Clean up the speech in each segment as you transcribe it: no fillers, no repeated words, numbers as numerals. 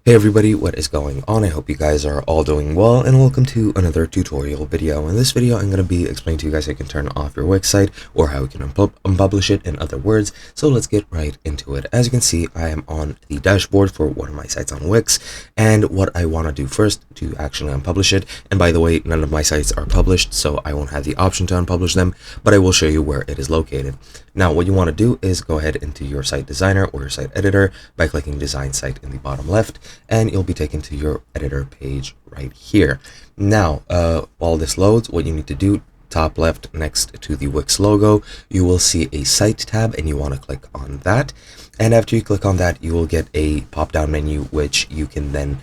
Hey everybody, what is going on? I hope you guys are all doing well, and welcome to another tutorial video. In this video, I'm going to be explaining to you guys how you can turn off your Wix site, or how you can unpublish it, in other words. So let's get right into it. As you can see, I am on the dashboard for one of my sites on Wix, and what I want to do first to actually unpublish it, and by the way, none of my sites are published, so I won't have the option to unpublish them, but I will show you where it is located. Now, what you want to do is go ahead into your site designer or your site editor by clicking design site in the bottom left, and you'll be taken to your editor page right here. Now, while this loads, what you need to do, top left next to the Wix logo, you will see a site tab, and you want to click on that. And after you click on that, you will get a pop-down menu, which you can then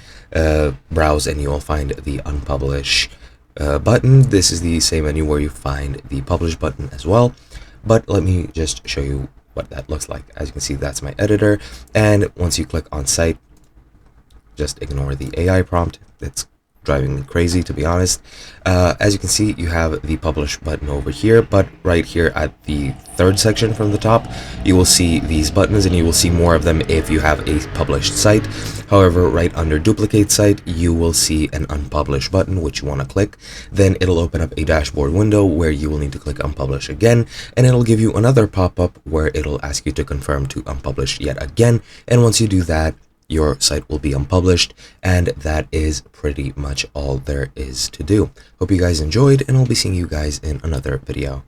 browse, and you will find the unpublish button. This is the same menu where you find the publish button as well, but let me just show you what that looks like. As you can see, that's my editor, and once you click on site, just ignore the AI prompt. It's driving me crazy, to be honest. As you can see, you have the publish button over here, but right here at the third section from the top, you will see these buttons, and you will see more of them if you have a published site. However, right under duplicate site, you will see an unpublish button, which you want to click. Then it'll open up a dashboard window where you will need to click unpublish again, and it'll give you another pop-up where it'll ask you to confirm to unpublish yet again. And once you do that, your site will be unpublished, and that is pretty much all there is to do. Hope you guys enjoyed, and I'll be seeing you guys in another video.